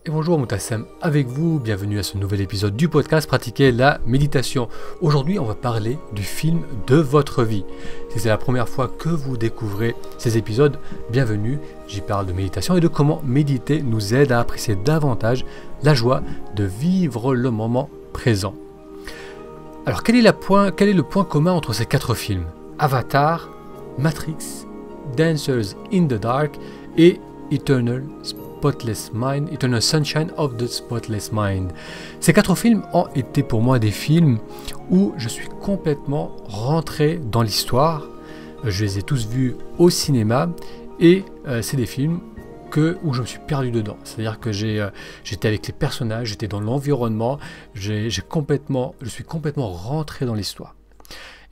Et bonjour, Moutassem avec vous, bienvenue à ce nouvel épisode du podcast Pratiquer la méditation. Aujourd'hui, on va parler du film de votre vie. Si c'est la première fois que vous découvrez ces épisodes, bienvenue. J'y parle de méditation et de comment méditer nous aide à apprécier davantage la joie de vivre le moment présent. Alors, quel est le point commun entre ces 4 films? Avatar, Matrix, Dancers in the Dark et Eternal Sunshine of the Spotless Mind. Ces 4 films ont été pour moi des films où je suis complètement rentré dans l'histoire. Je les ai tous vus au cinéma et c'est des films où je me suis perdu dedans. C'est-à-dire que j'étais avec les personnages, j'étais dans l'environnement, je suis complètement rentré dans l'histoire.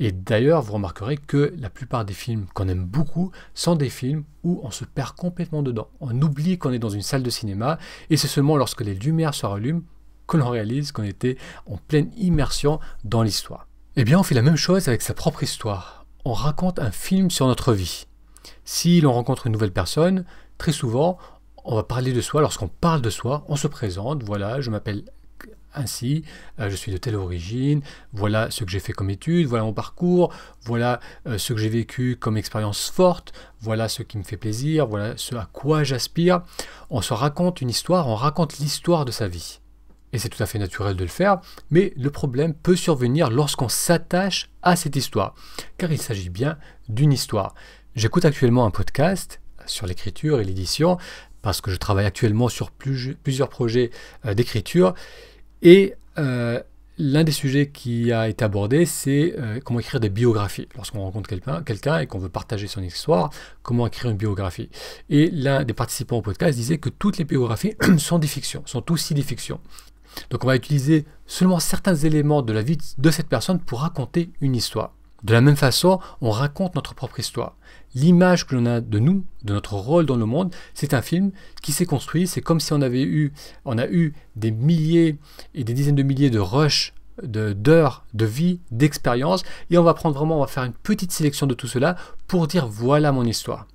Et d'ailleurs, vous remarquerez que la plupart des films qu'on aime beaucoup sont des films où on se perd complètement dedans. On oublie qu'on est dans une salle de cinéma et c'est seulement lorsque les lumières se rallument que l'on réalise qu'on était en pleine immersion dans l'histoire. Eh bien, on fait la même chose avec sa propre histoire. On raconte un film sur notre vie. Si l'on rencontre une nouvelle personne, très souvent, on va parler de soi. Lorsqu'on parle de soi, on se présente. Voilà, je m'appelle ainsi, je suis de telle origine, voilà ce que j'ai fait comme études, voilà mon parcours, voilà ce que j'ai vécu comme expérience forte, voilà ce qui me fait plaisir, voilà ce à quoi j'aspire. On se raconte une histoire, on raconte l'histoire de sa vie. Et c'est tout à fait naturel de le faire, mais le problème peut survenir lorsqu'on s'attache à cette histoire, car il s'agit bien d'une histoire. J'écoute actuellement un podcast sur l'écriture et l'édition, parce que je travaille actuellement sur plusieurs projets d'écriture. Et l'un des sujets qui a été abordé, c'est comment écrire des biographies. Lorsqu'on rencontre quelqu'un et qu'on veut partager son histoire, comment écrire une biographie. Et l'un des participants au podcast disait que toutes les biographies sont des fictions, sont aussi des fictions. Donc on va utiliser seulement certains éléments de la vie de cette personne pour raconter une histoire. De la même façon, on raconte notre propre histoire. L'image que l'on a de nous, de notre rôle dans le monde, c'est un film qui s'est construit. C'est comme si on a eu des milliers et des dizaines de milliers de rushs, d'heures de vie, d'expérience, et on va faire une petite sélection de tout cela pour dire voilà mon histoire.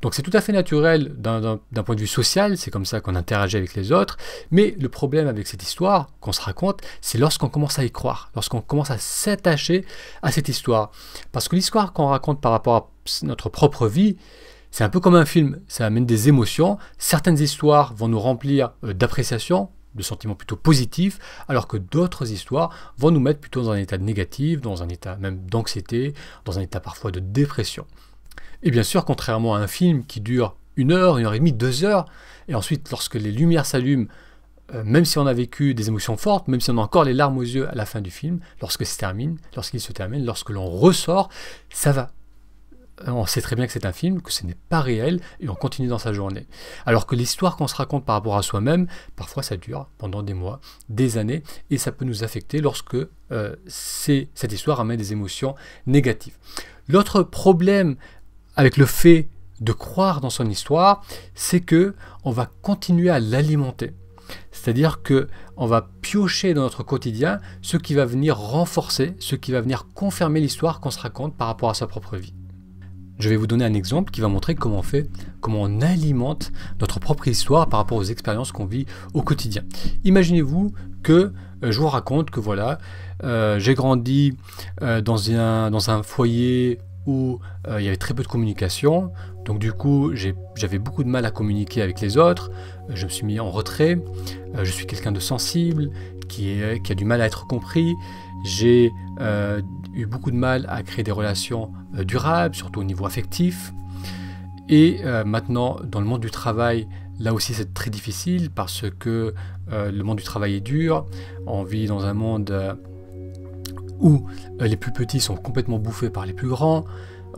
Donc c'est tout à fait naturel d'un point de vue social, c'est comme ça qu'on interagit avec les autres, mais le problème avec cette histoire qu'on se raconte, c'est lorsqu'on commence à y croire, lorsqu'on commence à s'attacher à cette histoire. Parce que l'histoire qu'on raconte par rapport à notre propre vie, c'est un peu comme un film, ça amène des émotions, certaines histoires vont nous remplir d'appréciation, de sentiments plutôt positifs, alors que d'autres histoires vont nous mettre plutôt dans un état négatif, dans un état même d'anxiété, dans un état parfois de dépression. Et bien sûr, contrairement à un film qui dure 1 heure, 1 heure et demie, 2 heures, et ensuite lorsque les lumières s'allument, même si on a vécu des émotions fortes, même si on a encore les larmes aux yeux à la fin du film, lorsqu'il se termine, lorsque l'on ressort, ça va. On sait très bien que c'est un film, que ce n'est pas réel, et on continue dans sa journée. Alors que l'histoire qu'on se raconte par rapport à soi-même, parfois ça dure pendant des mois, des années, et ça peut nous affecter lorsque cette histoire amène des émotions négatives. L'autre problème avec le fait de croire dans son histoire, c'est que on va continuer à l'alimenter. C'est-à-dire que on va piocher dans notre quotidien ce qui va venir renforcer, ce qui va venir confirmer l'histoire qu'on se raconte par rapport à sa propre vie. Je vais vous donner un exemple qui va montrer comment on alimente notre propre histoire par rapport aux expériences qu'on vit au quotidien. Imaginez-vous que je vous raconte que voilà, j'ai grandi dans un foyer où il y avait très peu de communication, donc du coup j'avais beaucoup de mal à communiquer avec les autres, je me suis mis en retrait, je suis quelqu'un de sensible, qui a du mal à être compris, j'ai eu beaucoup de mal à créer des relations durables, surtout au niveau affectif, et maintenant dans le monde du travail, là aussi c'est très difficile parce que le monde du travail est dur, on vit dans un monde où les plus petits sont complètement bouffés par les plus grands,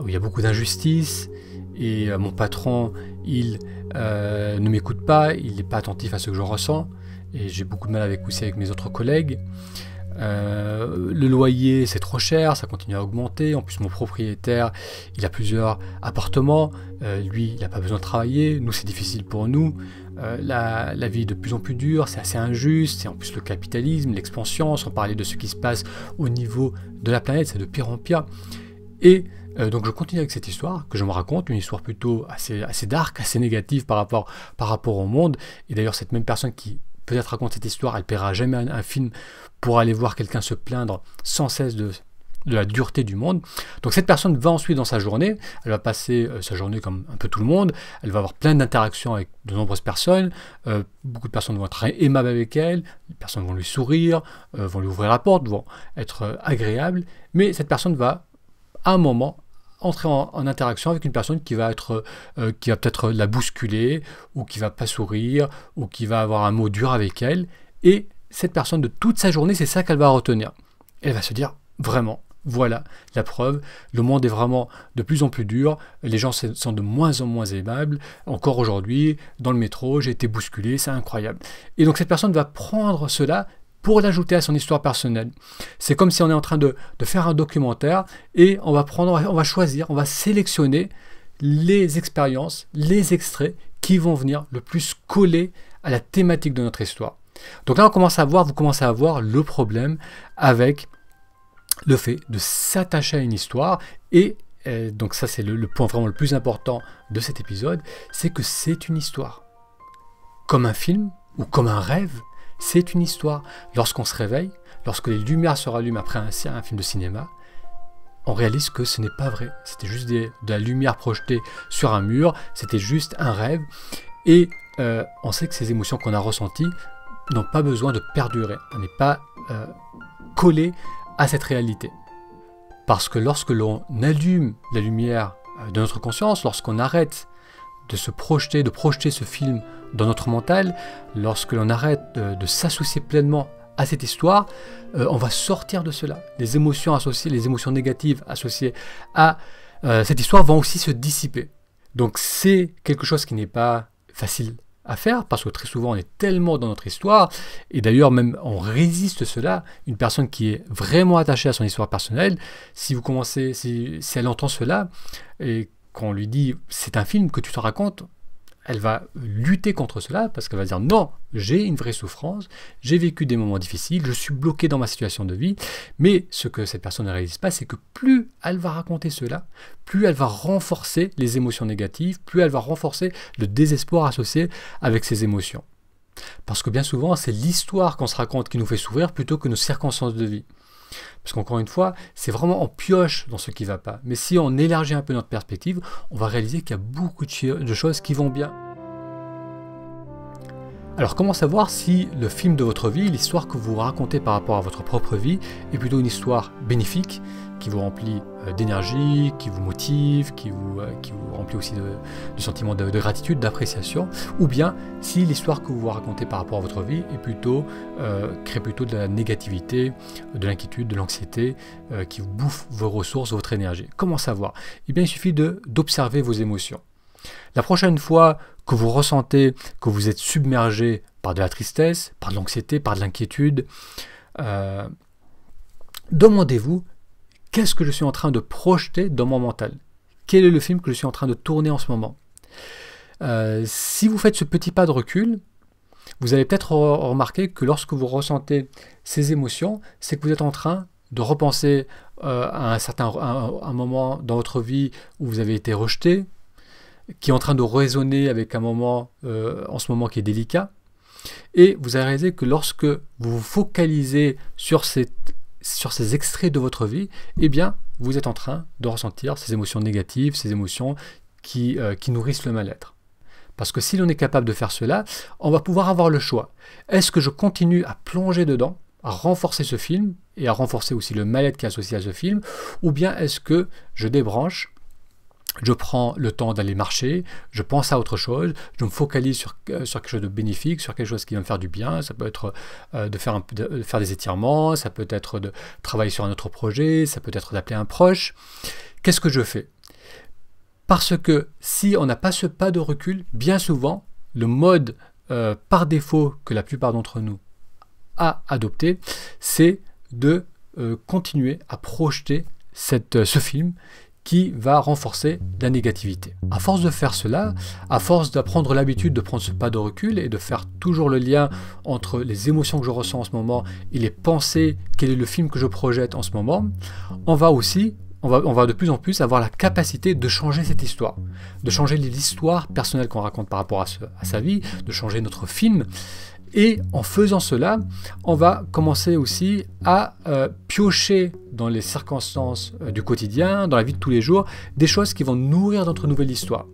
où il y a beaucoup d'injustice, et mon patron, il ne m'écoute pas, il n'est pas attentif à ce que je ressens, et j'ai beaucoup de mal avec mes autres collègues. Le loyer, c'est trop cher, ça continue à augmenter. En plus, mon propriétaire, il a plusieurs appartements, lui, il n'a pas besoin de travailler, nous, c'est difficile pour nous. La vie est de plus en plus dure, c'est assez injuste, et en plus le capitalisme, l'expansion, sans parler de ce qui se passe au niveau de la planète, c'est de pire en pire. Et donc je continue avec cette histoire que je me raconte, une histoire plutôt assez dark, assez négative par rapport au monde. Et d'ailleurs cette même personne qui peut-être raconte cette histoire, elle ne paiera jamais un film pour aller voir quelqu'un se plaindre sans cesse de la dureté du monde. Donc cette personne va ensuite dans sa journée, elle va passer sa journée comme un peu tout le monde, elle va avoir plein d'interactions avec de nombreuses personnes, beaucoup de personnes vont être aimables avec elle, les personnes vont lui sourire, vont lui ouvrir la porte, vont être agréables, mais cette personne va à un moment entrer en interaction avec une personne qui va peut-être la bousculer, ou qui va pas sourire, ou qui va avoir un mot dur avec elle, et cette personne de toute sa journée, c'est ça qu'elle va retenir. Elle va se dire, vraiment, voilà la preuve, le monde est vraiment de plus en plus dur, les gens sont de moins en moins aimables, encore aujourd'hui, dans le métro, j'ai été bousculé, c'est incroyable. Et donc cette personne va prendre cela pour l'ajouter à son histoire personnelle. C'est comme si on est en train de faire un documentaire et on va choisir, on va sélectionner les expériences, les extraits qui vont venir le plus coller à la thématique de notre histoire. Donc là, vous commencez à voir le problème avec le fait de s'attacher à une histoire et donc ça c'est le point vraiment le plus important de cet épisode, c'est que c'est une histoire. Comme un film ou comme un rêve, c'est une histoire. Lorsqu'on se réveille, lorsque les lumières se rallument après un film de cinéma, on réalise que ce n'est pas vrai. C'était juste de la lumière projetée sur un mur, c'était juste un rêve. Et on sait que ces émotions qu'on a ressenties n'ont pas besoin de perdurer. On n'est pas collé à cette réalité. Parce que lorsque l'on allume la lumière de notre conscience, lorsqu'on arrête de projeter ce film dans notre mental, lorsque l'on arrête de s'associer pleinement à cette histoire, on va sortir de cela. Les émotions négatives associées à cette histoire vont aussi se dissiper. Donc c'est quelque chose qui n'est pas facile à faire, parce que très souvent on est tellement dans notre histoire, et d'ailleurs même on résiste cela. Une personne qui est vraiment attachée à son histoire personnelle, si elle entend cela, et qu'on lui dit c'est un film que tu te racontes, elle va lutter contre cela parce qu'elle va dire non, j'ai une vraie souffrance, j'ai vécu des moments difficiles, je suis bloqué dans ma situation de vie. Mais ce que cette personne ne réalise pas, c'est que plus elle va raconter cela, plus elle va renforcer les émotions négatives, plus elle va renforcer le désespoir associé avec ces émotions. Parce que bien souvent, c'est l'histoire qu'on se raconte qui nous fait souffrir plutôt que nos circonstances de vie. Parce qu'encore une fois, c'est vraiment on pioche dans ce qui ne va pas. Mais si on élargit un peu notre perspective, on va réaliser qu'il y a beaucoup de choses qui vont bien. Alors comment savoir si le film de votre vie, l'histoire que vous racontez par rapport à votre propre vie, est plutôt une histoire bénéfique, qui vous remplit d'énergie, qui vous motive, qui vous remplit aussi du sentiment de gratitude, d'appréciation, ou bien si l'histoire que vous racontez par rapport à votre vie crée plutôt de la négativité, de l'inquiétude, de l'anxiété, qui vous bouffe vos ressources, votre énergie. Comment savoir? Eh bien, il suffit d'observer vos émotions. La prochaine fois que vous ressentez que vous êtes submergé par de la tristesse, par de l'anxiété, par de l'inquiétude, demandez-vous: qu'est-ce que je suis en train de projeter dans mon mental? Quel est le film que je suis en train de tourner en ce moment? Si vous faites ce petit pas de recul, vous allez peut-être remarquer que lorsque vous ressentez ces émotions, c'est que vous êtes en train de repenser à un moment dans votre vie où vous avez été rejeté, qui est en train de résonner avec un moment en ce moment qui est délicat. Et vous allez réaliser que lorsque vous vous focalisez sur ces extraits de votre vie, eh bien, vous êtes en train de ressentir ces émotions négatives, ces émotions qui nourrissent le mal-être. Parce que si l'on est capable de faire cela, on va pouvoir avoir le choix. Est-ce que je continue à plonger dedans, à renforcer ce film, et à renforcer aussi le mal-être qui est associé à ce film, ou bien est-ce que je débranche, je prends le temps d'aller marcher, je pense à autre chose, je me focalise sur quelque chose de bénéfique, sur quelque chose qui va me faire du bien. Ça peut être de faire des étirements, ça peut être de travailler sur un autre projet, ça peut être d'appeler un proche. Qu'est-ce que je fais? Parce que si on n'a pas ce pas de recul, bien souvent, le mode par défaut que la plupart d'entre nous a adopté, c'est de continuer à projeter ce film qui va renforcer la négativité. À force de faire cela, à force d'apprendre l'habitude de prendre ce pas de recul et de faire toujours le lien entre les émotions que je ressens en ce moment et les pensées, quel est le film que je projette en ce moment, on va aussi, on va de plus en plus avoir la capacité de changer cette histoire, de changer l'histoire personnelle qu'on raconte par rapport à sa vie, de changer notre film. Et en faisant cela, on va commencer aussi à piocher dans les circonstances du quotidien, dans la vie de tous les jours, des choses qui vont nourrir notre nouvelle histoire.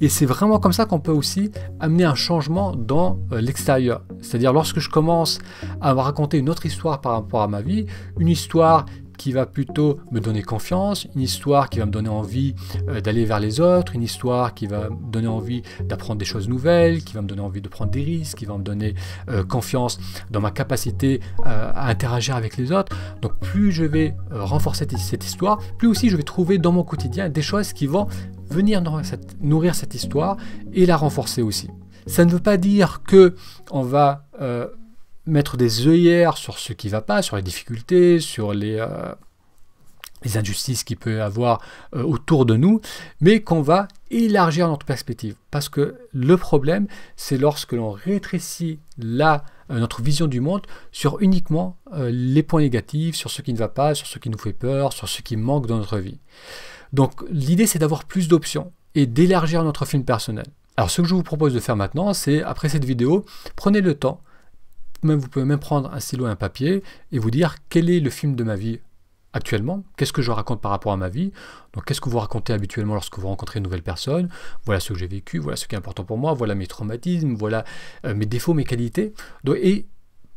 Et c'est vraiment comme ça qu'on peut aussi amener un changement dans l'extérieur. C'est-à-dire lorsque je commence à me raconter une autre histoire par rapport à ma vie, une histoire qui va plutôt me donner confiance, une histoire qui va me donner envie d'aller vers les autres, une histoire qui va me donner envie d'apprendre des choses nouvelles, qui va me donner envie de prendre des risques, qui va me donner confiance dans ma capacité à interagir avec les autres. Donc plus je vais renforcer cette histoire, plus aussi je vais trouver dans mon quotidien des choses qui vont venir nourrir cette histoire et la renforcer aussi. Ça ne veut pas dire que on va mettre des œillères sur ce qui ne va pas, sur les difficultés, sur les injustices qu'il peut y avoir autour de nous, mais qu'on va élargir notre perspective. Parce que le problème, c'est lorsque l'on rétrécit notre vision du monde sur uniquement les points négatifs, sur ce qui ne va pas, sur ce qui nous fait peur, sur ce qui manque dans notre vie. Donc l'idée, c'est d'avoir plus d'options et d'élargir notre film personnel. Alors ce que je vous propose de faire maintenant, c'est, après cette vidéo, prenez le temps, vous pouvez même prendre un stylo et un papier et vous dire quel est le film de ma vie actuellement, qu'est-ce que je raconte par rapport à ma vie, donc qu'est-ce que vous racontez habituellement lorsque vous rencontrez une nouvelle personne, voilà ce que j'ai vécu, voilà ce qui est important pour moi, voilà mes traumatismes, voilà mes défauts, mes qualités, et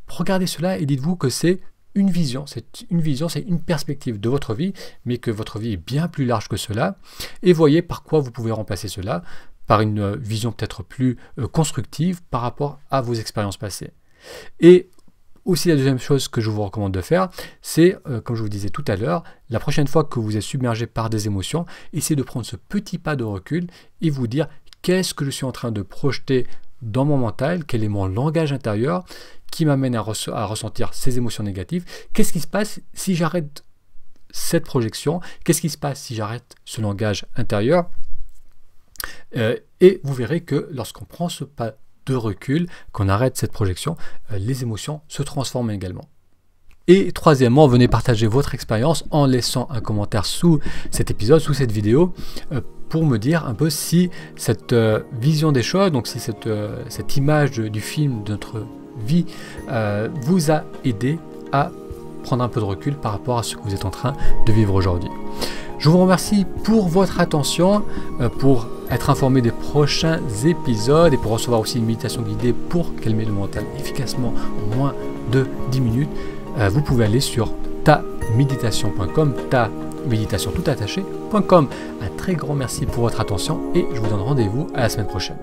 regardez cela et dites-vous que c'est une vision, c'est une perspective de votre vie, mais que votre vie est bien plus large que cela, et voyez par quoi vous pouvez remplacer cela, par une vision peut-être plus constructive par rapport à vos expériences passées. Et aussi la deuxième chose que je vous recommande de faire, c'est, comme je vous disais tout à l'heure, la prochaine fois que vous êtes submergé par des émotions, essayez de prendre ce petit pas de recul et vous dire qu'est-ce que je suis en train de projeter dans mon mental, quel est mon langage intérieur qui m'amène à ressentir ces émotions négatives, qu'est-ce qui se passe si j'arrête cette projection, qu'est-ce qui se passe si j'arrête ce langage intérieur, et vous verrez que lorsqu'on prend ce pas de recul, qu'on arrête cette projection, les émotions se transforment également. Et troisièmement, venez partager votre expérience en laissant un commentaire sous cet épisode, sous cette vidéo, pour me dire un peu si cette vision des choses, donc si cette image du film de notre vie vous a aidé à prendre un peu de recul par rapport à ce que vous êtes en train de vivre aujourd'hui. Je vous remercie pour votre attention, pour être informé des prochains épisodes et pour recevoir aussi une méditation guidée pour calmer le mental efficacement en moins de 10 minutes. Vous pouvez aller sur taméditation.com, taméditation tout attaché.com. Un très grand merci pour votre attention et je vous donne rendez-vous à la semaine prochaine.